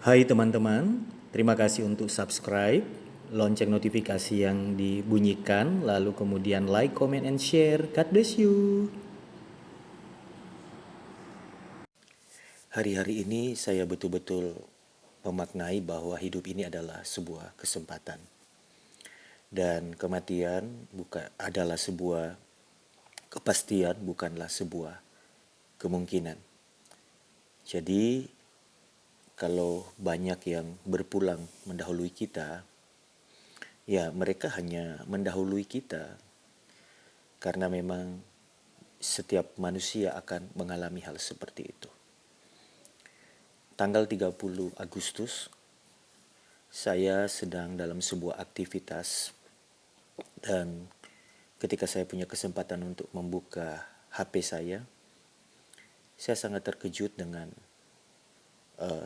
Hai teman-teman, terima kasih untuk subscribe, lonceng notifikasi yang dibunyikan, lalu kemudian like, comment, and share. God bless you. Hari-hari ini saya betul-betul memaknai bahwa hidup ini adalah sebuah kesempatan. Dan kematian adalah sebuah kepastian, bukanlah sebuah kemungkinan. Jadi, kalau banyak yang berpulang mendahului kita, ya mereka hanya mendahului kita karena memang setiap manusia akan mengalami hal seperti itu. Tanggal 30 Agustus, saya sedang dalam sebuah aktivitas dan ketika saya punya kesempatan untuk membuka HP saya sangat terkejut dengan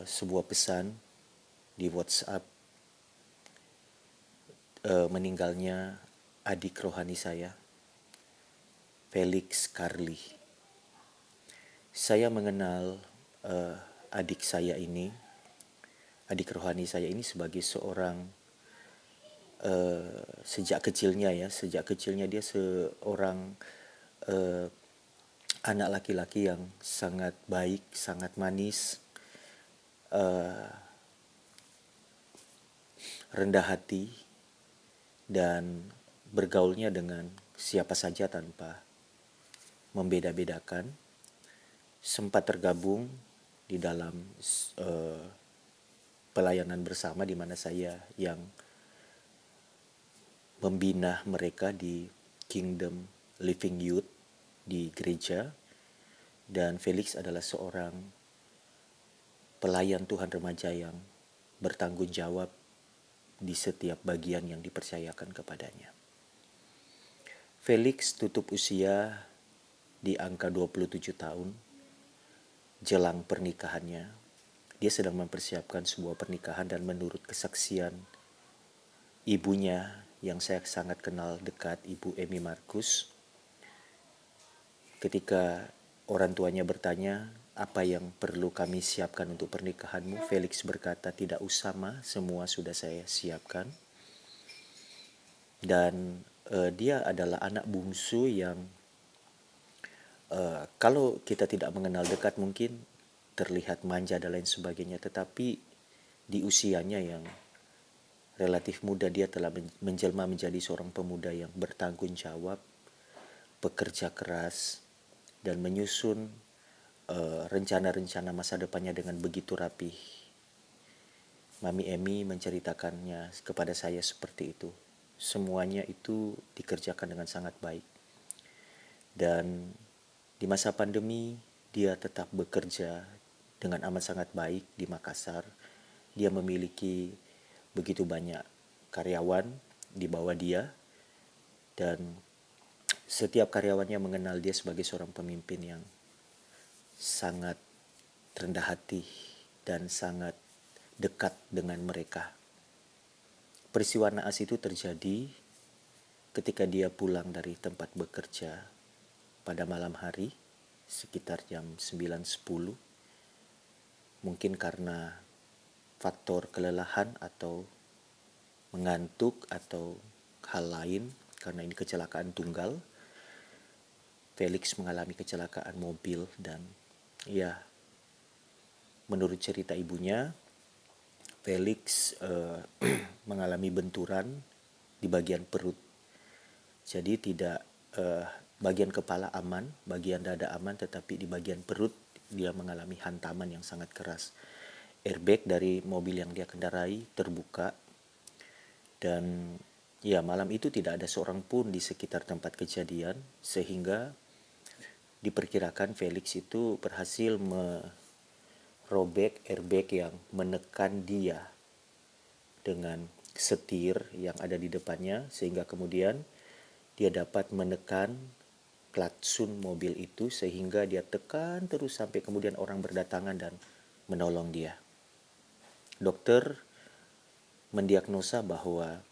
sebuah pesan di WhatsApp meninggalnya adik rohani saya, Felix Carly. Saya mengenal adik saya ini, adik rohani saya ini sebagai seorang sejak kecilnya dia seorang anak laki-laki yang sangat baik, sangat manis, rendah hati, dan bergaulnya dengan siapa saja tanpa membeda-bedakan. Sempat tergabung di dalam pelayanan bersama di mana saya yang membina mereka di Kingdom Living Youth di gereja, dan Felix adalah seorang pelayan Tuhan remaja yang bertanggung jawab di setiap bagian yang dipercayakan kepadanya. Felix tutup usia di angka 27 tahun jelang pernikahannya. Dia sedang mempersiapkan sebuah pernikahan dan menurut kesaksian ibunya yang saya sangat kenal dekat, Ibu Emi Markus, ketika orang tuanya bertanya, apa yang perlu kami siapkan untuk pernikahanmu? Felix berkata, tidak usah ma, semua sudah saya siapkan. Dan dia adalah anak bungsu yang kalau kita tidak mengenal dekat mungkin terlihat manja dan lain sebagainya, tetapi di usianya yang relatif muda dia telah menjelma menjadi seorang pemuda yang bertanggung jawab, bekerja keras, dan menyusun rencana-rencana masa depannya dengan begitu rapih. Mami Emi menceritakannya kepada saya seperti itu. Semuanya itu dikerjakan dengan sangat baik. Dan di masa pandemi dia tetap bekerja dengan amat sangat baik di Makassar. Dia memiliki begitu banyak karyawan di bawah dia, dan setiap karyawannya mengenal dia sebagai seorang pemimpin yang sangat rendah hati dan sangat dekat dengan mereka. Peristiwa naas itu terjadi ketika dia pulang dari tempat bekerja pada malam hari sekitar jam 9.10. Mungkin karena faktor kelelahan atau mengantuk atau hal lain, karena ini kecelakaan tunggal. Felix mengalami kecelakaan mobil dan ya, menurut cerita ibunya, Felix mengalami benturan di bagian perut. Jadi tidak bagian kepala aman, bagian dada aman, tetapi di bagian perut dia mengalami hantaman yang sangat keras. Airbag dari mobil yang dia kendarai terbuka, dan ya malam itu tidak ada seorang pun di sekitar tempat kejadian, sehingga diperkirakan Felix itu berhasil merobek airbag yang menekan dia dengan setir yang ada di depannya, sehingga kemudian dia dapat menekan klakson mobil itu sehingga dia tekan terus sampai kemudian orang berdatangan dan menolong dia. Dokter mendiagnosa bahwa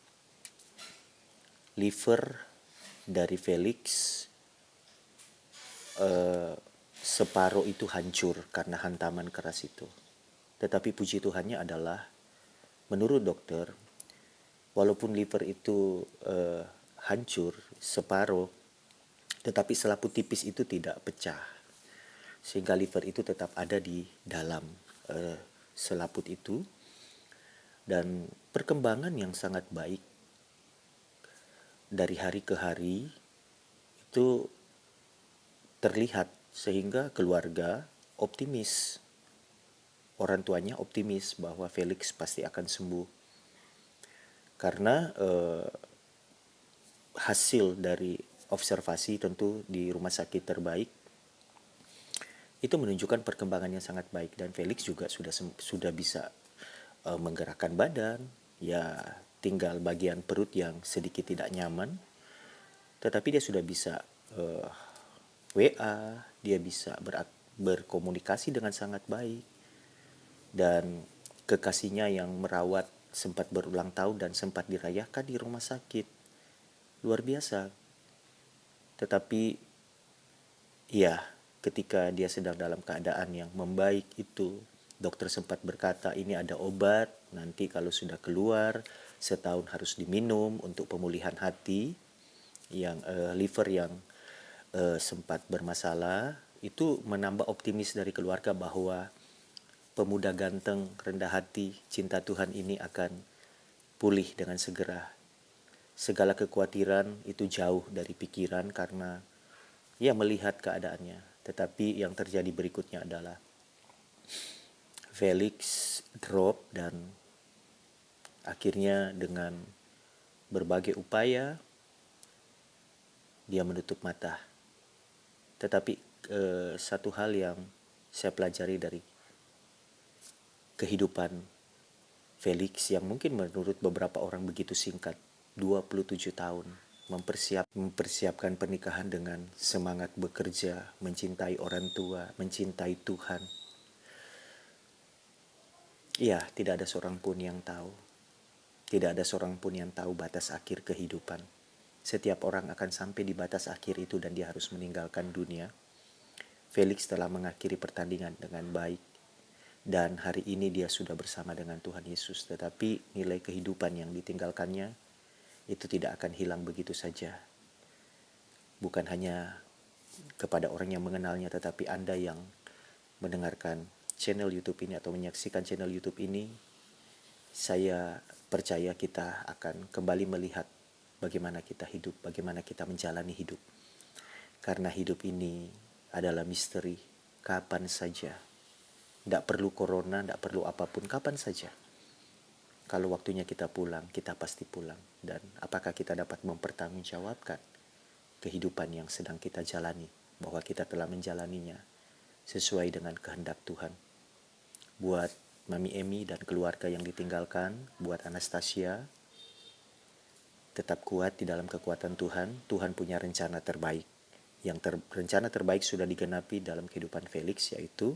liver dari Felix separuh itu hancur karena hantaman keras itu. Tetapi puji Tuhannya adalah menurut dokter, walaupun liver itu hancur separuh, tetapi selaput tipis itu tidak pecah. Sehingga liver itu tetap ada di dalam selaput itu. Dan perkembangan yang sangat baik dari hari ke hari itu terlihat, sehingga keluarga optimis. Orang tuanya optimis bahwa Felix pasti akan sembuh. Karena hasil dari observasi tentu di rumah sakit terbaik itu menunjukkan perkembangan yang sangat baik, dan Felix juga sudah bisa menggerakkan badan, ya tinggal bagian perut yang sedikit tidak nyaman, tetapi dia sudah bisa WA, dia bisa berkomunikasi dengan sangat baik, dan kekasihnya yang merawat sempat berulang tahun dan sempat dirayakan di rumah sakit. Luar biasa. Tetapi ya, ketika dia sedang dalam keadaan yang membaik itu, dokter sempat berkata ini ada obat, nanti kalau sudah keluar setahun harus diminum untuk pemulihan hati, yang liver yang sempat bermasalah. Itu menambah optimis dari keluarga bahwa pemuda ganteng, rendah hati, cinta Tuhan ini akan pulih dengan segera. Segala kekhawatiran itu jauh dari pikiran karena ia melihat keadaannya. Tetapi yang terjadi berikutnya adalah Felix drop, dan akhirnya dengan berbagai upaya dia menutup mata. Tetapi satu hal yang saya pelajari dari kehidupan Felix yang mungkin menurut beberapa orang begitu singkat, 27 tahun, mempersiapkan pernikahan dengan semangat bekerja, mencintai orang tua, mencintai Tuhan. Iya, tidak ada seorang pun yang tahu. Tidak ada seorang pun yang tahu batas akhir kehidupan. Setiap orang akan sampai di batas akhir itu dan dia harus meninggalkan dunia. Felix telah mengakhiri pertandingan dengan baik. Dan hari ini dia sudah bersama dengan Tuhan Yesus. Tetapi nilai kehidupan yang ditinggalkannya itu tidak akan hilang begitu saja. Bukan hanya kepada orang yang mengenalnya, tetapi Anda yang mendengarkan channel YouTube ini atau menyaksikan channel YouTube ini, saya percaya kita akan kembali melihat bagaimana kita hidup, bagaimana kita menjalani hidup. Karena hidup ini adalah misteri, kapan saja. Tidak perlu corona, tidak perlu apapun, kapan saja. Kalau waktunya kita pulang, kita pasti pulang. Dan apakah kita dapat mempertanggungjawabkan kehidupan yang sedang kita jalani, bahwa kita telah menjalaninya sesuai dengan kehendak Tuhan. Buat Mami Emi dan keluarga yang ditinggalkan, buat Anastasia, tetap kuat di dalam kekuatan Tuhan. Tuhan punya rencana terbaik. Rencana terbaik sudah digenapi dalam kehidupan Felix, yaitu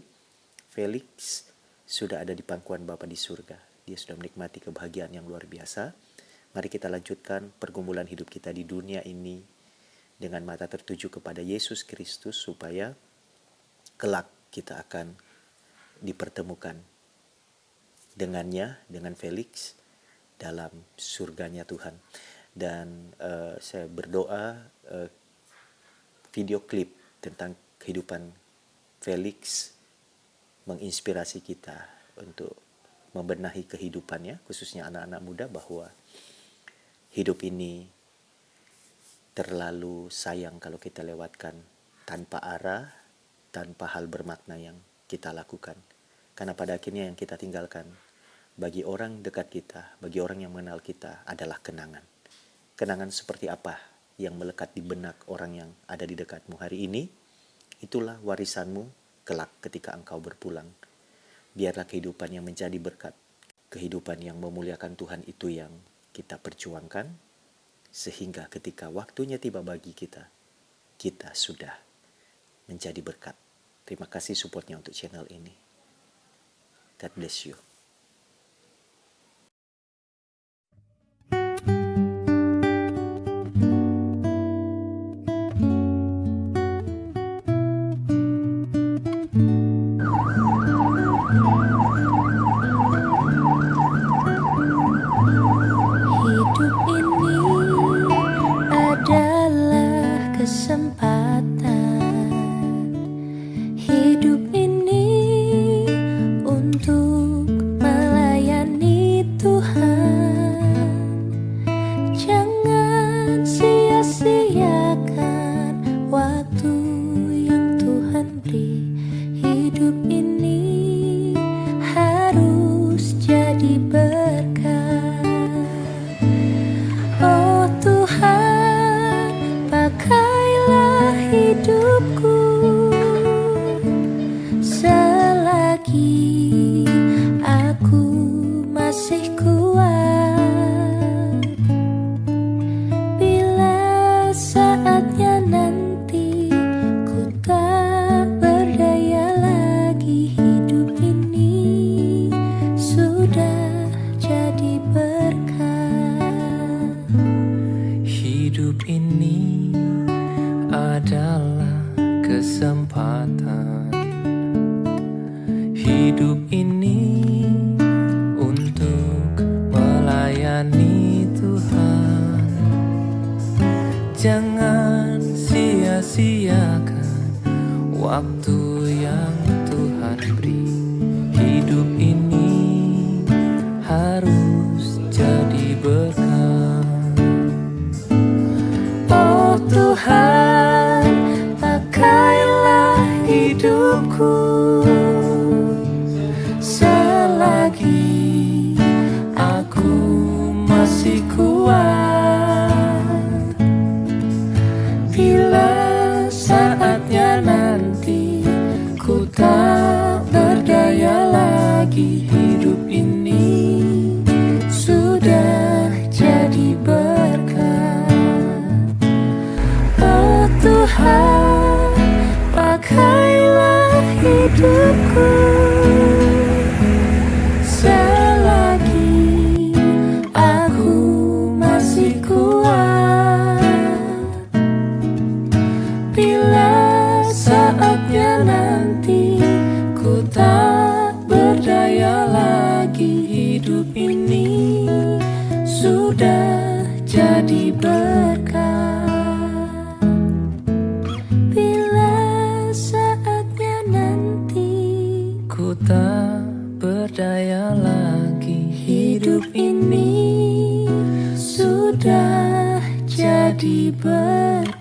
Felix sudah ada di pangkuan Bapa di surga. Dia sudah menikmati kebahagiaan yang luar biasa. Mari kita lanjutkan pergumulan hidup kita di dunia ini dengan mata tertuju kepada Yesus Kristus, supaya kelak kita akan dipertemukan dengannya, dengan Felix dalam surganya Tuhan. Dan saya berdoa video klip tentang kehidupan Felix menginspirasi kita untuk membenahi kehidupannya, khususnya anak-anak muda, bahwa hidup ini terlalu sayang kalau kita lewatkan tanpa arah, tanpa hal bermakna yang kita lakukan. Karena pada akhirnya yang kita tinggalkan bagi orang dekat kita, bagi orang yang mengenal kita adalah kenangan. Kenangan seperti apa yang melekat di benak orang yang ada di dekatmu hari ini, itulah warisanmu kelak ketika engkau berpulang. Biarlah kehidupan yang menjadi berkat, kehidupan yang memuliakan Tuhan itu yang kita perjuangkan, sehingga ketika waktunya tiba bagi kita, kita sudah menjadi berkat. Terima kasih supportnya untuk channel ini. God bless you. berdaya lagi. Hidup ini sudah jadi berkah. Bila saatnya nanti ku tak berdaya lagi, hidup ini sudah jadi berkah.